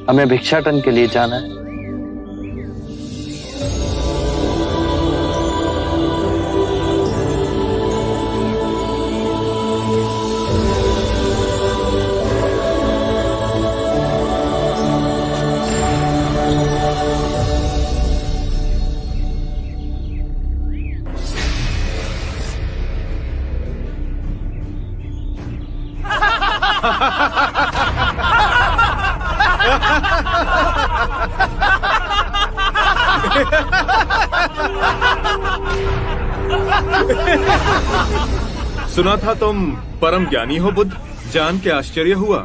हमें भिक्षाटन के लिए जाना है। सुना था तुम परम ज्ञानी हो बुद्ध। जान के आश्चर्य हुआ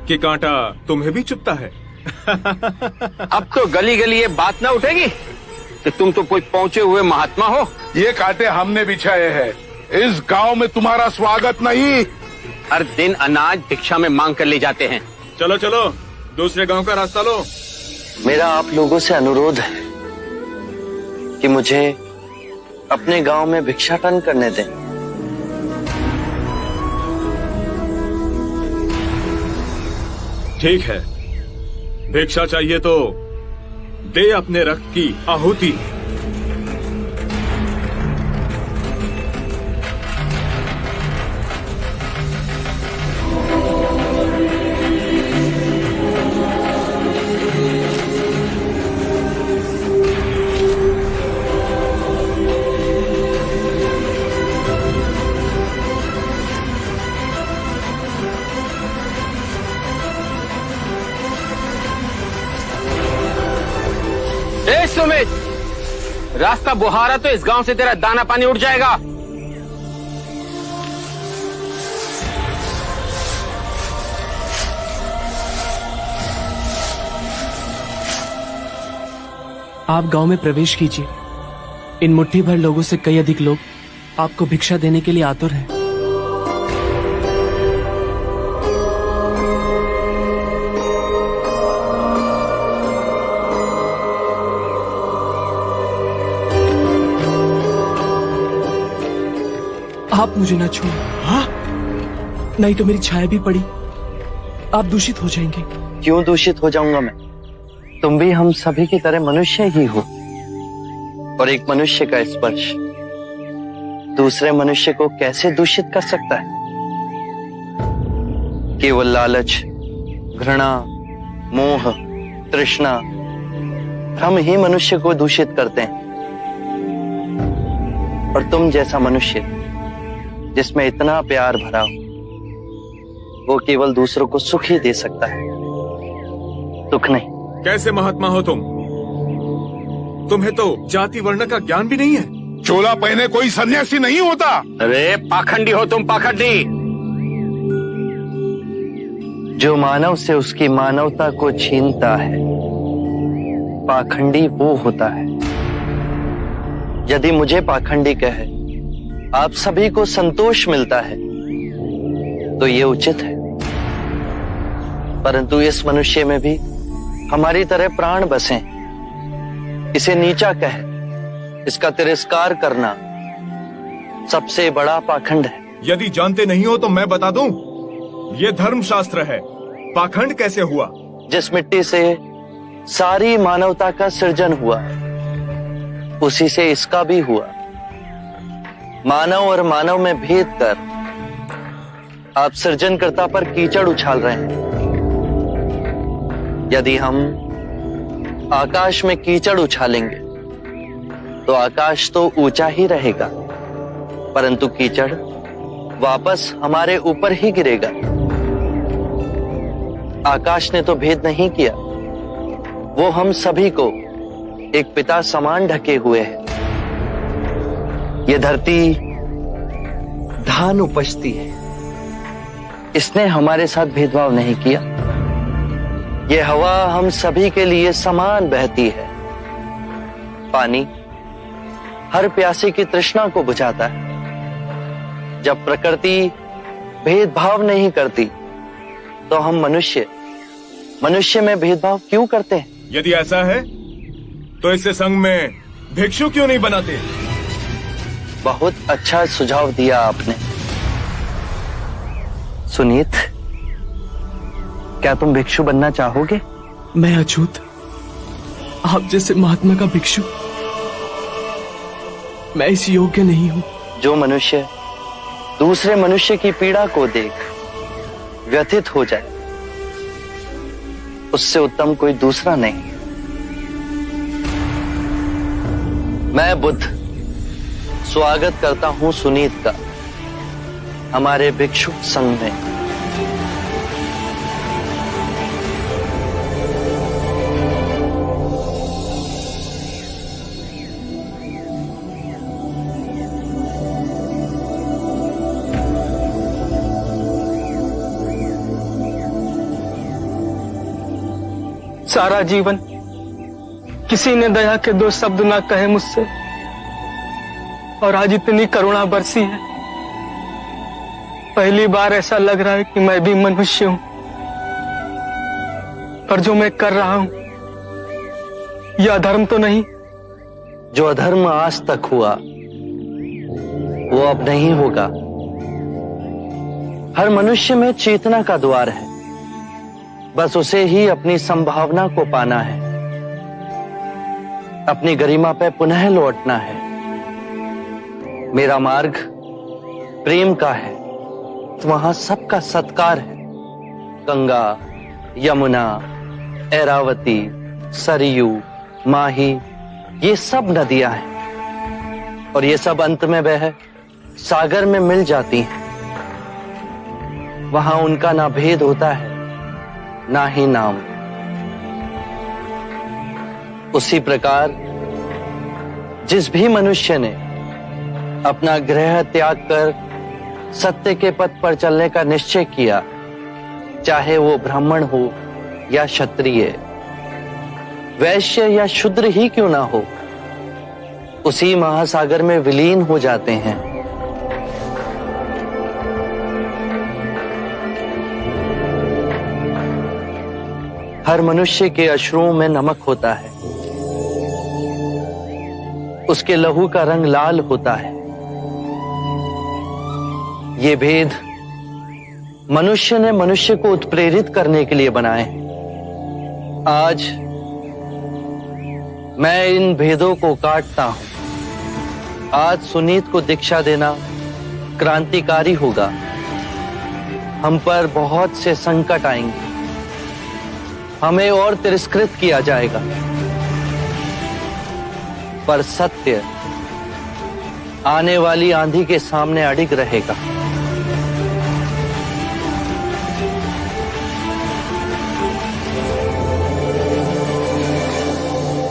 कि कांटा तुम्हें भी चुभता है। अब तो गली गली ये बात ना उठेगी कि तुम तो कोई पहुंचे हुए महात्मा हो। ये कांटे हमने बिछाए हैं। इस गांव में तुम्हारा स्वागत नहीं। हर दिन अनाज भिक्षा में मांग कर ले जाते हैं। चलो चलो, दूसरे गांव का रास्ता लो। मेरा आप लोगों से अनुरोध है कि मुझे अपने गांव में भिक्षाटन करने दें। ठीक है, भिक्षा चाहिए तो दे अपने रक्त की आहुति। सुमित, रास्ता बुहारा तो इस गांव से तेरा दाना पानी उठ जाएगा। आप गांव में प्रवेश कीजिए। इन मुट्ठी भर लोगों से कई अधिक लोग आपको भिक्षा देने के लिए आतुर हैं। आप मुझे ना छूए। हाँ? नहीं तो मेरी छाया भी पड़ी, आप दूषित हो जाएंगे। क्यों दूषित हो जाऊंगा मैं? तुम भी हम सभी की तरह मनुष्य ही हो, और एक मनुष्य का स्पर्श दूसरे मनुष्य को कैसे दूषित कर सकता है? केवल लालच, घृणा, मोह, तृष्णा, हम ही मनुष्य को दूषित करते हैं। और तुम जैसा मनुष्य जिसमें इतना प्यार भरा हो, वो केवल दूसरों को सुख ही दे सकता है, दुख नहीं। कैसे महात्मा हो तुम? तुम्हें तो जाति वर्ण का ज्ञान भी नहीं है। चोला पहने कोई सन्यासी नहीं होता। अरे पाखंडी हो तुम, पाखंडी। जो मानव से उसकी मानवता को छीनता है, पाखंडी वो होता है। यदि मुझे पाखंडी कहे आप सभी को संतोष मिलता है तो ये उचित है, परंतु इस मनुष्य में भी हमारी तरह प्राण बसे। इसे नीचा कहे, इसका तिरस्कार करना सबसे बड़ा पाखंड है। यदि जानते नहीं हो तो मैं बता दूं, ये धर्मशास्त्र है। पाखंड कैसे हुआ? जिस मिट्टी से सारी मानवता का सृजन हुआ उसी से इसका भी हुआ। मानव और मानव में भेद कर आप सृजनकर्ता पर कीचड़ उछाल रहे हैं। यदि हम आकाश में कीचड़ उछालेंगे तो आकाश तो ऊंचा ही रहेगा, परंतु कीचड़ वापस हमारे ऊपर ही गिरेगा। आकाश ने तो भेद नहीं किया, वो हम सभी को एक पिता समान ढके हुए है। ये धरती धान उपजती है, इसने हमारे साथ भेदभाव नहीं किया। ये हवा हम सभी के लिए समान बहती है। पानी हर प्यासे की तृष्णा को बुझाता है। जब प्रकृति भेदभाव नहीं करती तो हम मनुष्य में भेदभाव क्यों करते हैं? यदि ऐसा है तो इसे संघ में भिक्षु क्यों नहीं बनाते? बहुत अच्छा सुझाव दिया आपने। सुनीत, क्या तुम भिक्षु बनना चाहोगे? मैं अछूत, आप जैसे महात्मा का भिक्षु, मैं इस योग्य नहीं हूं। जो मनुष्य दूसरे मनुष्य की पीड़ा को देख व्यथित हो जाए, उससे उत्तम कोई दूसरा नहीं। मैं बुद्ध स्वागत करता हूं सुनीत का हमारे भिक्षु संघ में। सारा जीवन किसी ने दया के 2 शब्द ना कहे मुझसे, और आज इतनी करुणा बरसी है। पहली बार ऐसा लग रहा है कि मैं भी मनुष्य हूं, पर जो मैं कर रहा हूं यह अधर्म तो नहीं? जो अधर्म आज तक हुआ वो अब नहीं होगा। हर मनुष्य में चेतना का द्वार है, बस उसे ही अपनी संभावना को पाना है, अपनी गरिमा पे पुनः लौटना है। मेरा मार्ग प्रेम का है, वहां सबका सत्कार है। गंगा, यमुना, ऐरावती, सरयू, माही, ये सब नदियां हैं, और ये सब अंत में बह सागर में मिल जाती हैं। वहां उनका ना भेद होता है, ना ही नाम। उसी प्रकार जिस भी मनुष्य ने अपना गृह त्याग कर सत्य के पथ पर चलने का निश्चय किया, चाहे वो ब्राह्मण हो या क्षत्रिय, वैश्य या शूद्र ही क्यों ना हो, उसी महासागर में विलीन हो जाते हैं। हर मनुष्य के अश्रुओं में नमक होता है, उसके लहू का रंग लाल होता है। ये भेद मनुष्य ने मनुष्य को उत्प्रेरित करने के लिए बनाए। आज मैं इन भेदों को काटता हूं। आज सुनीत को दीक्षा देना क्रांतिकारी होगा। हम पर बहुत से संकट आएंगे, हमें और तिरस्कृत किया जाएगा, पर सत्य आने वाली आंधी के सामने अडिग रहेगा।